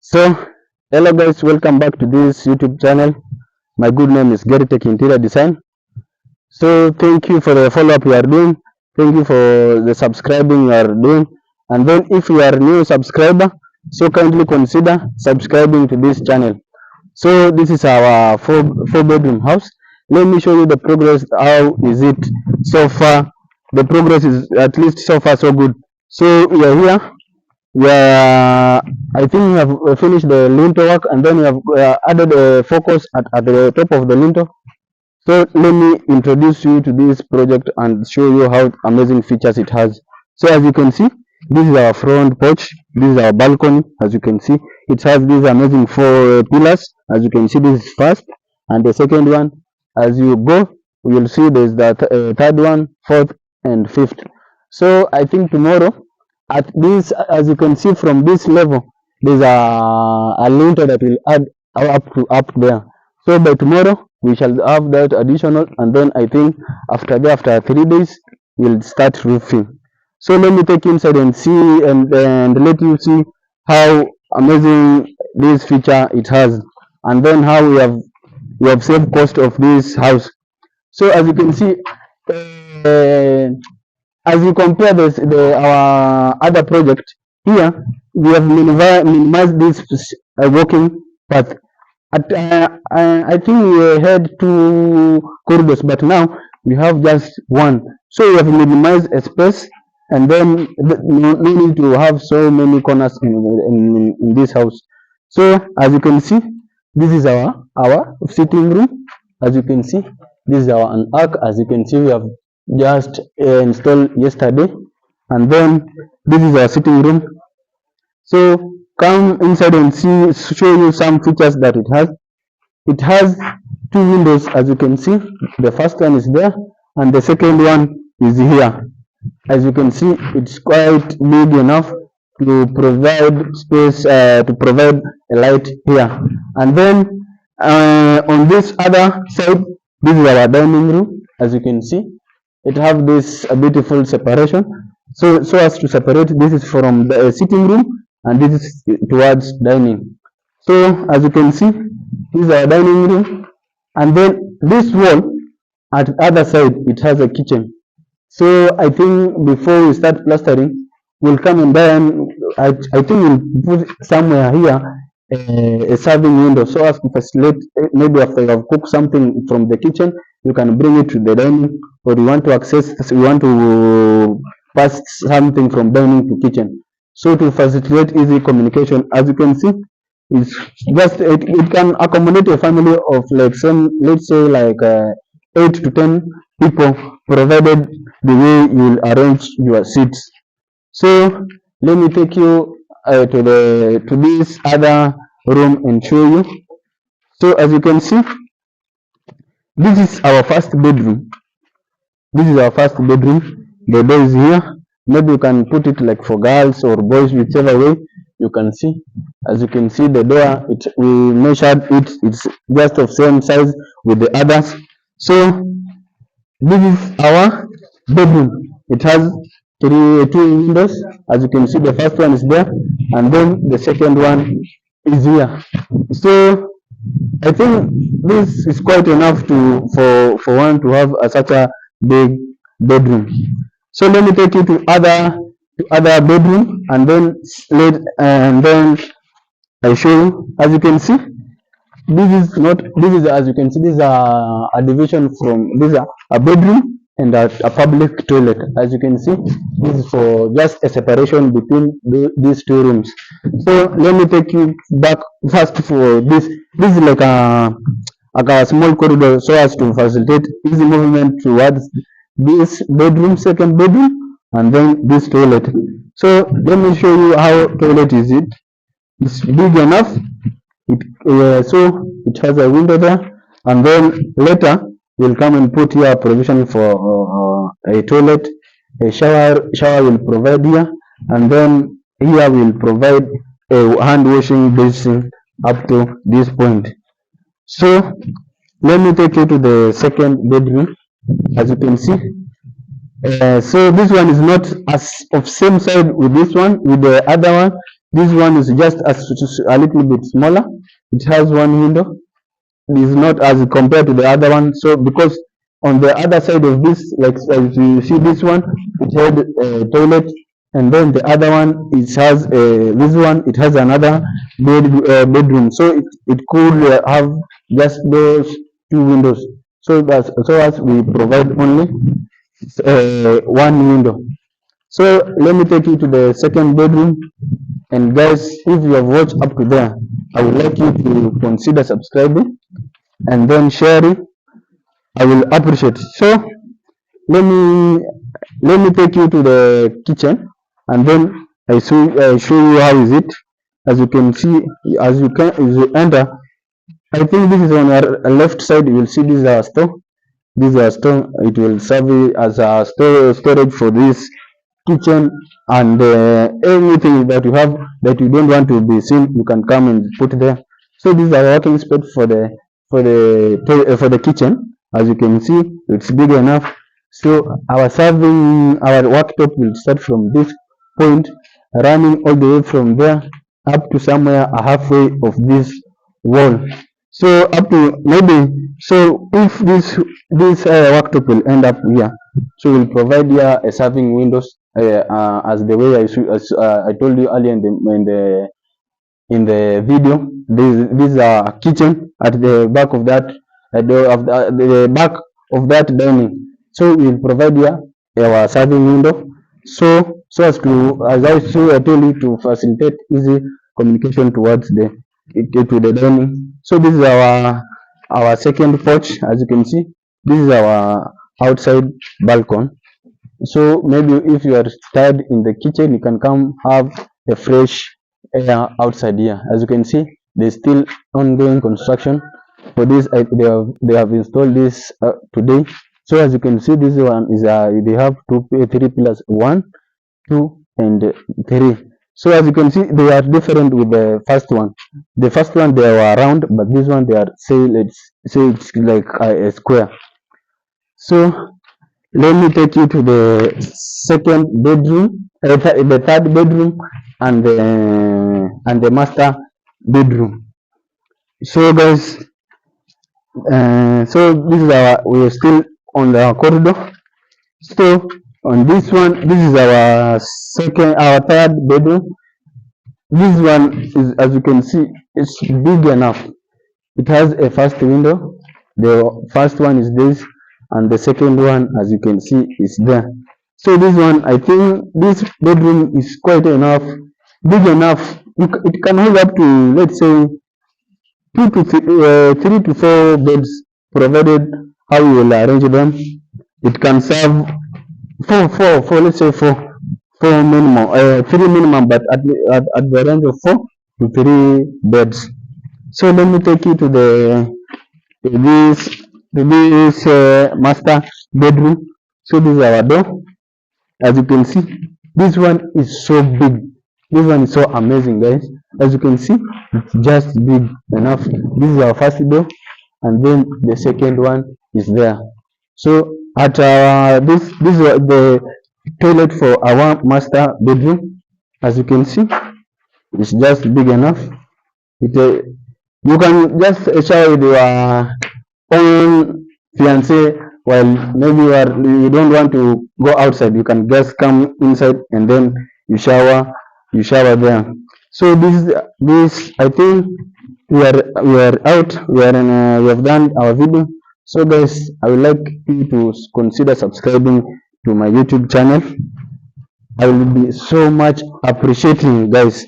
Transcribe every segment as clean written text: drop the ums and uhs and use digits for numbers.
So, hello guys, welcome back to this YouTube channel. My good name is Gary Tech Interior Design. So, thank you for the follow up you are doing. Thank you for the subscribing you are doing. And then, if you are a new subscriber, so kindly consider subscribing to this channel. So, this is our four bedroom house. Let me show you the progress. How is it so far? The progress is at least so far so good. So, we are here. Yeah, I think we have finished the lintel work, and then we have added a focus at the top of the lintel. So let me introduce you to this project and show you how amazing features it has. So as you can see, this is our front porch, this is our balcony. As you can see, it has these amazing four pillars. As you can see, this is first, and the second one. As you go, you will see there's the third one, fourth, and fifth. So I think tomorrow, at this, as you can see from this level, there's a lintel that will add up there. So by tomorrow we shall have that additional, and then I think after 3 days we'll start roofing. So let me take you inside and see, and let you see how amazing this feature it has, and then how we have saved cost of this house. So as you can see, uh, as you compare our other project here, we have minimized this walking path. I think we had two corridors, but now we have just one. So we have minimized a space, and then no need to have so many corners in this house. So as you can see, this is our sitting room. As you can see, this is our an arc. As you can see, we have just installed yesterday, and then this is our sitting room. So come inside and show you some features that it has. It has two windows. As you can see, the first one is there, and the second one is here. As you can see, it's quite big enough to provide space, to provide a light here. And then on this other side, this is our dining room. As you can see, it have this beautiful separation. So as to separate, this is from the sitting room, and this is towards dining. So as you can see, this is our dining room, and then this wall at the other side, it has a kitchen. So I think before we start plastering, we'll come and then I think we'll put somewhere here a serving window, so as to facilitate, maybe after you have cooked something from the kitchen, you can bring it to the dining, or you want to pass something from dining to kitchen. So to facilitate easy communication, as you can see, it's just it can accommodate a family of like let's say like 8 to 10 people, provided the way you will arrange your seats. So let me take you to this other room and show you. So as you can see, this is our first bedroom. This is our first bedroom. The door is here. Maybe you can put it like for girls or boys, whichever way you can see. As you can see, the door, we measured it. It's just of same size with the others. So this is our bedroom. It has two windows. As you can see, the first one is there, and then the second one is here. So I think this is quite enough for one to have such a big bedroom. So let me take you to other bedroom, and then I show you. As you can see, this is as you can see, this is a division from this is a bedroom and a public toilet. As you can see, this is for just a separation between these two rooms. So let me take you back first for this. This is like a small corridor, so as to facilitate easy movement towards this bedroom, second bedroom, and then this toilet. So let me show you how toilet is it. It's big enough. So it has a window there, and then later we'll come and put here a provision for a toilet. A shower will provide here, and then here we'll provide a hand washing basin up to this point. So let me take you to the second bedroom. As you can see, so this one is not as of same side with this one, with the other one. This one is just a little bit smaller. It has one window. It is not as compared to the other one. So because on the other side of this, like as you see this one, it had a toilet, and then the other one it has this one it has another bedroom. So it could have just those two windows. So that's so as we provide only one window. So let me take you to the second bedroom. And guys, if you have watched up to there, I would like you to consider subscribing and then sharing. I will appreciate. So let me take you to the kitchen, and then show you how is it. As you can see, as you enter, I think this is on your left side. You will see this is our store. This is our store. It will serve you as a storage for this kitchen, and anything that you have that you don't want to be seen, you can come and put there. So this is our working space for the kitchen. As you can see, it's big enough. So our worktop will start from this point, running all the way from there up to somewhere halfway of this wall. So up to maybe, so if this worktop will end up here, so we'll provide here a serving windows as the way I told you earlier in the video. This is a kitchen at the back of that the back of that dining. So we'll provide here our serving window. So as I told you, to facilitate easy communication towards the dining. So this is our second porch. As you can see, this is our outside balcony. So maybe if you are tired in the kitchen, you can come have a fresh air outside here. As you can see, there's still ongoing construction for this. They have installed this today. So as you can see, this one is they have three pillars, 1, 2, and 3. So as you can see, they are different with the first one. The first one they were round, but this one they are let's say it's like a square. So let me take you to the second bedroom, the third bedroom, and the master bedroom. So guys, so this is we are still on the corridor. So on this one, this is our third bedroom. This one is, as you can see, it's big enough. It has a first window. The first one is this, and the second one, as you can see, is there. So this one, I think this bedroom is quite enough, big enough. It can hold up to, let's say, 3 to 4 beds, provided how you will arrange them. It can serve four, let's say four minimum, 3 minimum, but at the range of 4 to 3 beds. So let me take you to this master bedroom. So this is our door. As you can see, this one is so big. This one is so amazing, guys. As you can see, it's just big enough. This is our first door, and then the second one is there. So at this is the toilet for our master bedroom. As you can see, it's just big enough. You can just shower with your own fiance while maybe you don't want to go outside. You can just come inside and then you shower there. So this I think we are out. We have done our video. So guys, I would like you to consider subscribing to my YouTube channel. I will be so much appreciating, guys,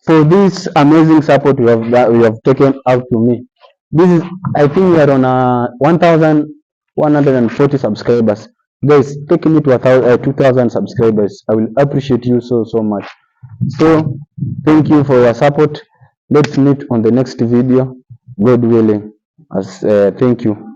for this amazing support you have taken out to me. This is, I think we are on 1,140 subscribers. Guys, take me to 2,000 subscribers. I will appreciate you so much. So thank you for your support. Let's meet on the next video, God willing. Thank you.